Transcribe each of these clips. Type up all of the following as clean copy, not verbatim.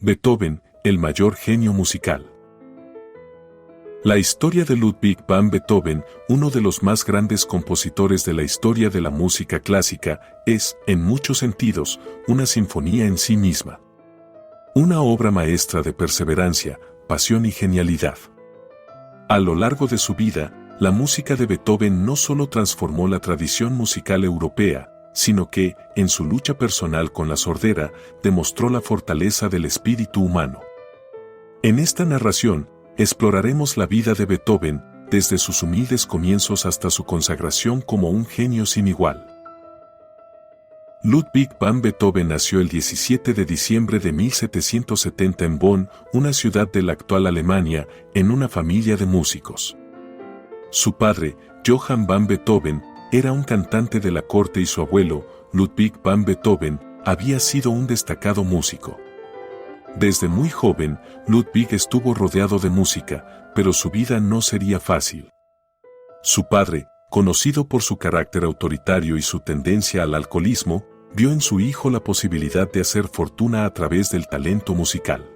Beethoven, el mayor genio musical. La historia de Ludwig van Beethoven, uno de los más grandes compositores de la historia de la música clásica, es, en muchos sentidos, una sinfonía en sí misma. Una obra maestra de perseverancia, pasión y genialidad. A lo largo de su vida, la música de Beethoven no solo transformó la tradición musical europea, sino que, en su lucha personal con la sordera, demostró la fortaleza del espíritu humano. En esta narración, exploraremos la vida de Beethoven, desde sus humildes comienzos hasta su consagración como un genio sin igual. Ludwig van Beethoven nació el 17 de diciembre de 1770 en Bonn, una ciudad de la actual Alemania, en una familia de músicos. Su padre, Johann van Beethoven, era un cantante de la corte y su abuelo, Ludwig van Beethoven, había sido un destacado músico. Desde muy joven, Ludwig estuvo rodeado de música, pero su vida no sería fácil. Su padre, conocido por su carácter autoritario y su tendencia al alcoholismo, vio en su hijo la posibilidad de hacer fortuna a través del talento musical.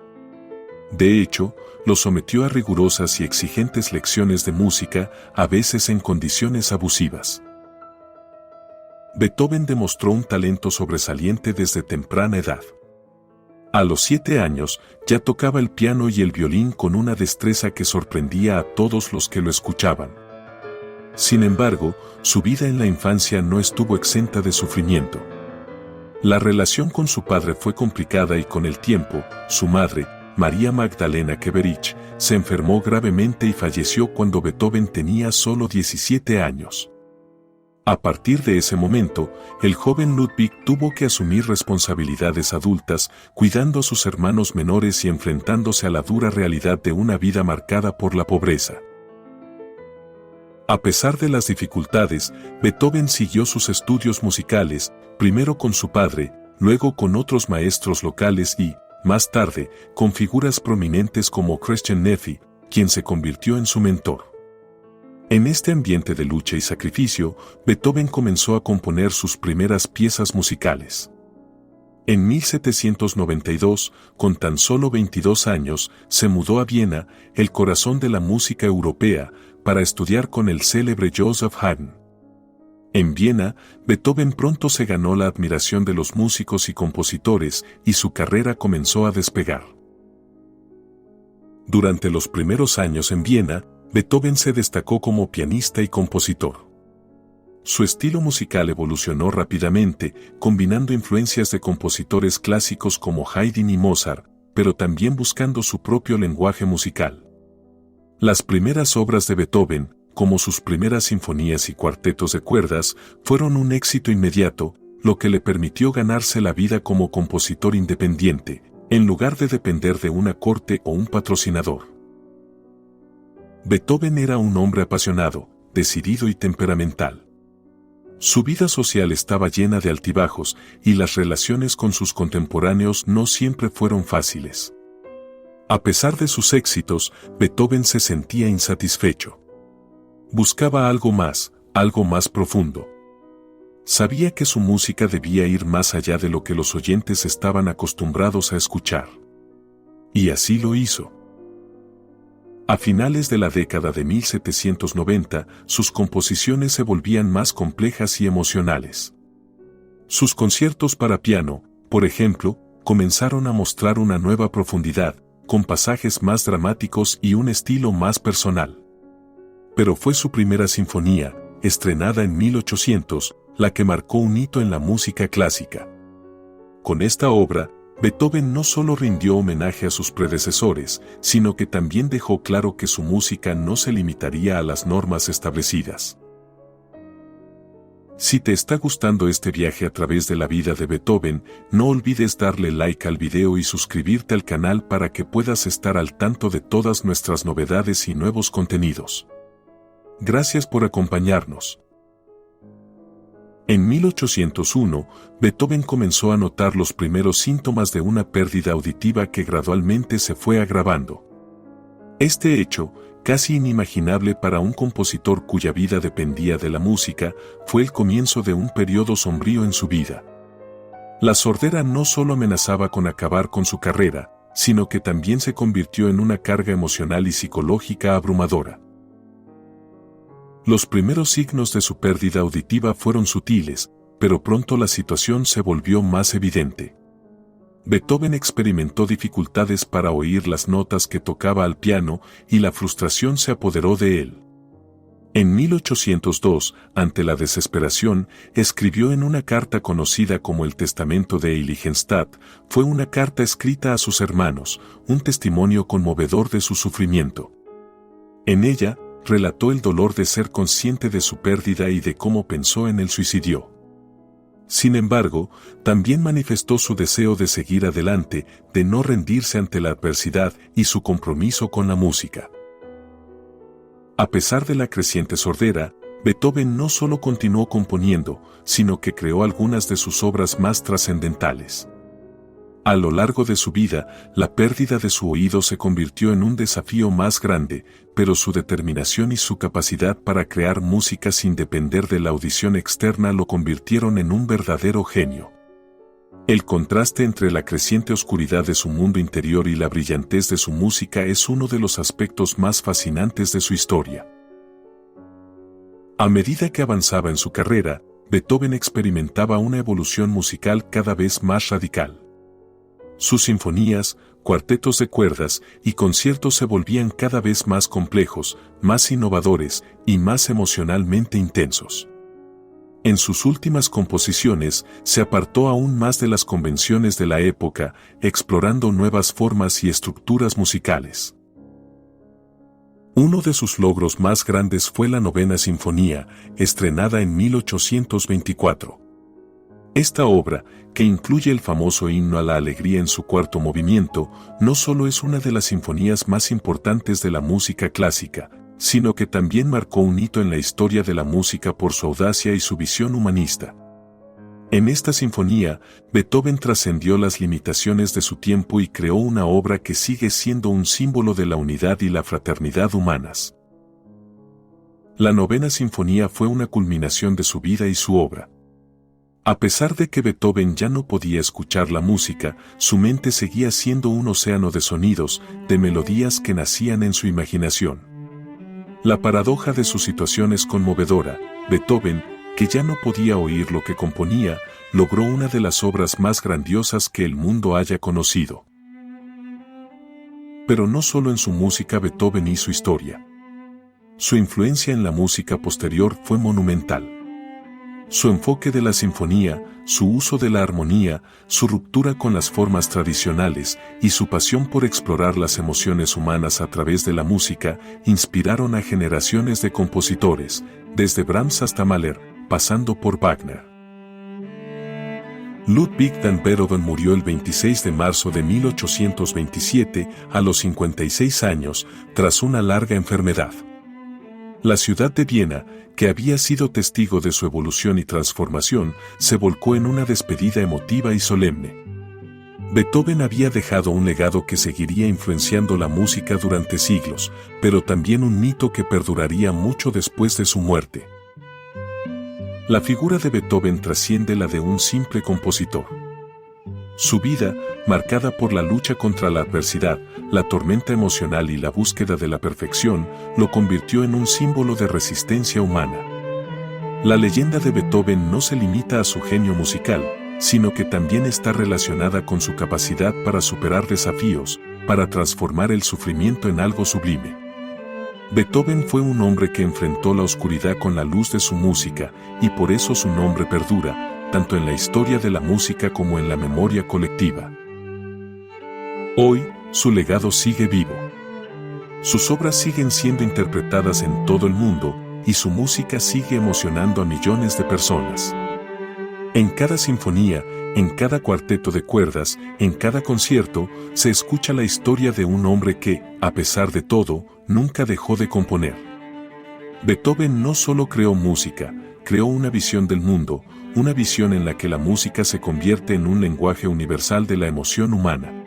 De hecho, lo sometió a rigurosas y exigentes lecciones de música, a veces en condiciones abusivas. Beethoven demostró un talento sobresaliente desde temprana edad. A los 7 años, ya tocaba el piano y el violín con una destreza que sorprendía a todos los que lo escuchaban. Sin embargo, su vida en la infancia no estuvo exenta de sufrimiento. La relación con su padre fue complicada y con el tiempo, su madre, María Magdalena Keverich, se enfermó gravemente y falleció cuando Beethoven tenía solo 17 años. A partir de ese momento, el joven Ludwig tuvo que asumir responsabilidades adultas, cuidando a sus hermanos menores y enfrentándose a la dura realidad de una vida marcada por la pobreza. A pesar de las dificultades, Beethoven siguió sus estudios musicales, primero con su padre, luego con otros maestros locales y, más tarde, con figuras prominentes como Christian Neffen, quien se convirtió en su mentor. En este ambiente de lucha y sacrificio, Beethoven comenzó a componer sus primeras piezas musicales. En 1792, con tan solo 22 años, se mudó a Viena, el corazón de la música europea, para estudiar con el célebre Joseph Haydn. En Viena, Beethoven pronto se ganó la admiración de los músicos y compositores, y su carrera comenzó a despegar. Durante los primeros años en Viena, Beethoven se destacó como pianista y compositor. Su estilo musical evolucionó rápidamente, combinando influencias de compositores clásicos como Haydn y Mozart, pero también buscando su propio lenguaje musical. Las primeras obras de Beethoven, como sus primeras sinfonías y cuartetos de cuerdas, fueron un éxito inmediato, lo que le permitió ganarse la vida como compositor independiente, en lugar de depender de una corte o un patrocinador. Beethoven era un hombre apasionado, decidido y temperamental. Su vida social estaba llena de altibajos, y las relaciones con sus contemporáneos no siempre fueron fáciles. A pesar de sus éxitos, Beethoven se sentía insatisfecho. Buscaba algo más profundo. Sabía que su música debía ir más allá de lo que los oyentes estaban acostumbrados a escuchar. Y así lo hizo. A finales de la década de 1790, sus composiciones se volvían más complejas y emocionales. Sus conciertos para piano, por ejemplo, comenzaron a mostrar una nueva profundidad, con pasajes más dramáticos y un estilo más personal. Pero fue su primera sinfonía, estrenada en 1800, la que marcó un hito en la música clásica. Con esta obra, Beethoven no solo rindió homenaje a sus predecesores, sino que también dejó claro que su música no se limitaría a las normas establecidas. Si te está gustando este viaje a través de la vida de Beethoven, no olvides darle like al video y suscribirte al canal para que puedas estar al tanto de todas nuestras novedades y nuevos contenidos. Gracias por acompañarnos. En 1801, Beethoven comenzó a notar los primeros síntomas de una pérdida auditiva que gradualmente se fue agravando. Este hecho, casi inimaginable para un compositor cuya vida dependía de la música, fue el comienzo de un periodo sombrío en su vida. La sordera no solo amenazaba con acabar con su carrera, sino que también se convirtió en una carga emocional y psicológica abrumadora. Los primeros signos de su pérdida auditiva fueron sutiles, pero pronto la situación se volvió más evidente. Beethoven experimentó dificultades para oír las notas que tocaba al piano y la frustración se apoderó de él. En 1802, ante la desesperación, escribió en una carta conocida como el Testamento de Heiligenstadt, fue una carta escrita a sus hermanos, un testimonio conmovedor de su sufrimiento. En ella, relató el dolor de ser consciente de su pérdida y de cómo pensó en el suicidio. Sin embargo, también manifestó su deseo de seguir adelante, de no rendirse ante la adversidad y su compromiso con la música. A pesar de la creciente sordera, Beethoven no solo continuó componiendo, sino que creó algunas de sus obras más trascendentales. A lo largo de su vida, la pérdida de su oído se convirtió en un desafío más grande, pero su determinación y su capacidad para crear música sin depender de la audición externa lo convirtieron en un verdadero genio. El contraste entre la creciente oscuridad de su mundo interior y la brillantez de su música es uno de los aspectos más fascinantes de su historia. A medida que avanzaba en su carrera, Beethoven experimentaba una evolución musical cada vez más radical. Sus sinfonías, cuartetos de cuerdas y conciertos se volvían cada vez más complejos, más innovadores y más emocionalmente intensos. En sus últimas composiciones, se apartó aún más de las convenciones de la época, explorando nuevas formas y estructuras musicales. Uno de sus logros más grandes fue la Novena Sinfonía, estrenada en 1824. Esta obra, que incluye el famoso himno a la alegría en su cuarto movimiento, no solo es una de las sinfonías más importantes de la música clásica, sino que también marcó un hito en la historia de la música por su audacia y su visión humanista. En esta sinfonía, Beethoven trascendió las limitaciones de su tiempo y creó una obra que sigue siendo un símbolo de la unidad y la fraternidad humanas. La Novena Sinfonía fue una culminación de su vida y su obra. A pesar de que Beethoven ya no podía escuchar la música, su mente seguía siendo un océano de sonidos, de melodías que nacían en su imaginación. La paradoja de su situación es conmovedora. Beethoven, que ya no podía oír lo que componía, logró una de las obras más grandiosas que el mundo haya conocido. Pero no solo en su música Beethoven hizo historia. Su influencia en la música posterior fue monumental. Su enfoque de la sinfonía, su uso de la armonía, su ruptura con las formas tradicionales y su pasión por explorar las emociones humanas a través de la música inspiraron a generaciones de compositores, desde Brahms hasta Mahler, pasando por Wagner. Ludwig van Beethoven murió el 26 de marzo de 1827 a los 56 años tras una larga enfermedad. La ciudad de Viena, que había sido testigo de su evolución y transformación, se volcó en una despedida emotiva y solemne. Beethoven había dejado un legado que seguiría influenciando la música durante siglos, pero también un mito que perduraría mucho después de su muerte. La figura de Beethoven trasciende la de un simple compositor. Su vida, marcada por la lucha contra la adversidad, la tormenta emocional y la búsqueda de la perfección, lo convirtió en un símbolo de resistencia humana. La leyenda de Beethoven no se limita a su genio musical, sino que también está relacionada con su capacidad para superar desafíos, para transformar el sufrimiento en algo sublime. Beethoven fue un hombre que enfrentó la oscuridad con la luz de su música, y por eso su nombre perdura, tanto en la historia de la música como en la memoria colectiva. Hoy, su legado sigue vivo. Sus obras siguen siendo interpretadas en todo el mundo, y su música sigue emocionando a millones de personas. En cada sinfonía, en cada cuarteto de cuerdas, en cada concierto, se escucha la historia de un hombre que, a pesar de todo, nunca dejó de componer. Beethoven no solo creó música, creó una visión del mundo, una visión en la que la música se convierte en un lenguaje universal de la emoción humana.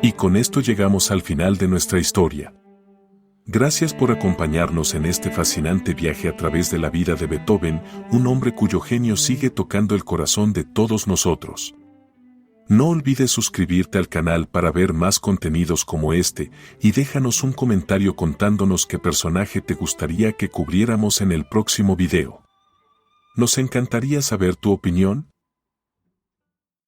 Y con esto llegamos al final de nuestra historia. Gracias por acompañarnos en este fascinante viaje a través de la vida de Beethoven, un hombre cuyo genio sigue tocando el corazón de todos nosotros. No olvides suscribirte al canal para ver más contenidos como este y déjanos un comentario contándonos qué personaje te gustaría que cubriéramos en el próximo video. Nos encantaría saber tu opinión.